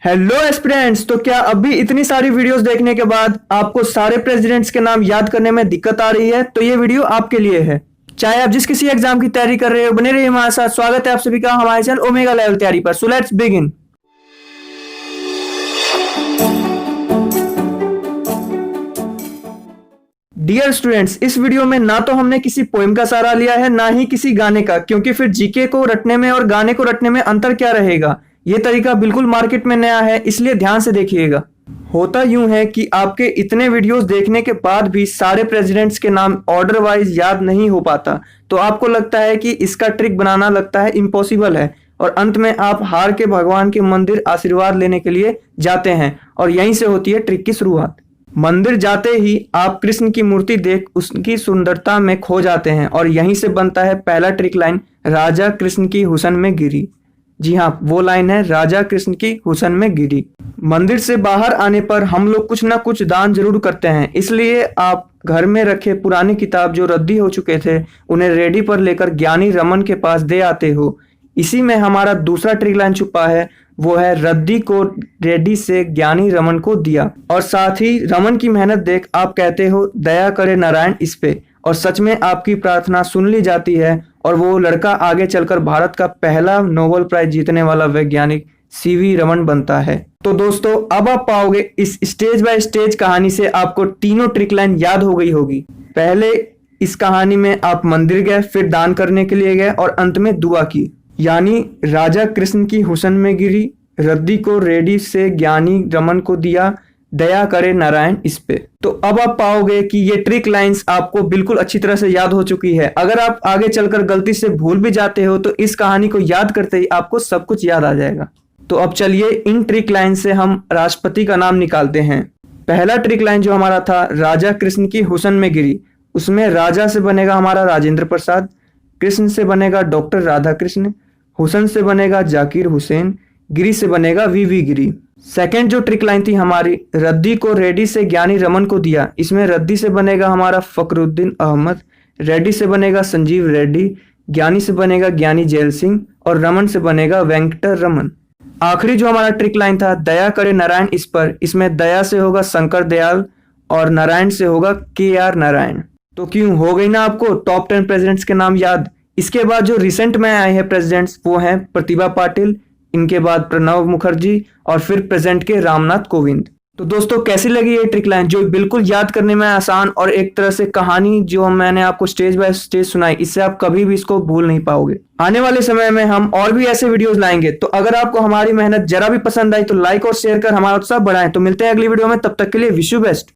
Hello aspirants. तो क्या अभी इतनी सारी वीडियोस देखने के बाद आपको सारे प्रेसिडेंट्स के नाम याद करने में दिक्कत आ रही है? तो ये वीडियो आपके लिए है। चाहे आप जिस किसी एग्जाम की तैयारी कर रहे हो, बने रहिए हमारे साथ। स्वागत है आप सभी का हमारे चैनल ओमेगा लेवल तैयारी पर। So let's begin. Dear students, इस वीडियो में ना तो हमने किसी पोएम का सहारा लिया है, ना ही किसी गाने का, क्योंकि फिर जीके को रटने में और गाने को रटने में अंतर क्या रहेगा। ये तरीका बिल्कुल मार्केट में नया है, इसलिए ध्यान से देखिएगा। होता यूं है कि आपके इतने वीडियोस देखने के बाद भी सारे प्रेसिडेंट्स के नाम ऑर्डर वाइज याद नहीं हो पाता, तो आपको लगता है कि इसका ट्रिक बनाना लगता है इम्पॉसिबल है, और अंत में आप हार के भगवान के मंदिर आशीर्वाद लेने के लिए जाते हैं, और यहीं से होती है ट्रिक की शुरुआत। मंदिर जाते ही आप कृष्ण की मूर्ति देख उसकी सुंदरता में खो जाते हैं, और यहीं से बनता है पहला ट्रिक लाइन, राजा कृष्ण की हुसन में गिरी। जी हाँ, वो लाइन है, राजा कृष्ण की हुसन में गिरी। मंदिर से बाहर आने पर हम लोग कुछ ना कुछ दान जरूर करते हैं, इसलिए आप घर में रखे पुरानी किताब जो रद्दी हो चुके थे उन्हें रेडी पर लेकर ज्ञानी रमन के पास दे आते हो। इसी में हमारा दूसरा ट्रिक लाइन छुपा है, वो है रद्दी को रेडी से ज्ञानी रमन को दिया, और साथ ही रमन की मेहनत देख आप कहते हो दया करे नारायण इस पे, और सच में आपकी प्रार्थना सुन ली जाती है, और वो लड़का आगे चलकर भारत का पहला नोबेल प्राइज जीतने वाला वैज्ञानिक सीवी रमन बनता है। तो दोस्तों, अब आप पाओगे इस स्टेज बाय स्टेज कहानी से आपको तीनों ट्रिक लाइन याद हो गई होगी। पहले इस कहानी में आप मंदिर गए, फिर दान करने के लिए गए, और अंत में दुआ की, यानी राजा कृष्ण की हुसन में गिरी, रद्दी को रेडी से ज्ञानी रमन को दिया, दया करे नारायण इस पे। तो अब आप पाओगे कि ये ट्रिक लाइंस आपको बिल्कुल अच्छी तरह से याद हो चुकी है। अगर आप आगे चलकर गलती से भूल भी जाते हो तो इस कहानी को याद करते ही आपको सब कुछ याद आ जाएगा। तो अब चलिए इन ट्रिक लाइन से हम राष्ट्रपति का नाम निकालते हैं। पहला ट्रिक लाइन जो हमारा था, राजा कृष्ण की हुसन में गिरी, उसमें राजा से बनेगा हमारा राजेंद्र प्रसाद, कृष्ण से बनेगा डॉक्टर राधा कृष्ण, हुसन से बनेगा जाकिर हुसैन, गिरी से बनेगा वीवी गिरी। सेकंड जो ट्रिक लाइन थी हमारी, रद्दी को रेडी से ज्ञानी रमन को दिया, इसमें रद्दी से बनेगा हमारा फखरुद्दीन अहमद, रेड्डी से बनेगा संजीव रेड्डी, ज्ञानी से बनेगा ज्ञानी जैल सिंह, और रमन से बनेगा वेंकटर रमन। आखिरी जो हमारा ट्रिक लाइन था, दया करे नारायण इस पर, इसमें दया से होगा शंकर दयाल और नारायण से होगा KR नारायण। तो क्यों हो गई ना आपको टॉप 10 प्रेसिडेंट्स के नाम याद। इसके बाद जो रिसेंट में आए हैं प्रेसिडेंट्स वो हैं प्रतिभा पाटिल, इनके बाद प्रणब मुखर्जी, और फिर प्रेजेंट के रामनाथ कोविंद। तो दोस्तों, कैसी लगी ये ट्रिक लाइन जो बिल्कुल याद करने में आसान, और एक तरह से कहानी जो मैंने आपको स्टेज बाय स्टेज सुनाई, इससे आप कभी भी इसको भूल नहीं पाओगे। आने वाले समय में हम और भी ऐसे वीडियोस लाएंगे, तो अगर आपको हमारी मेहनत जरा भी पसंद आई तो लाइक और शेयर कर हमारा उत्साह बढ़ाएं। तो मिलते हैं अगली वीडियो में, तब तक के लिए विश यू बेस्ट।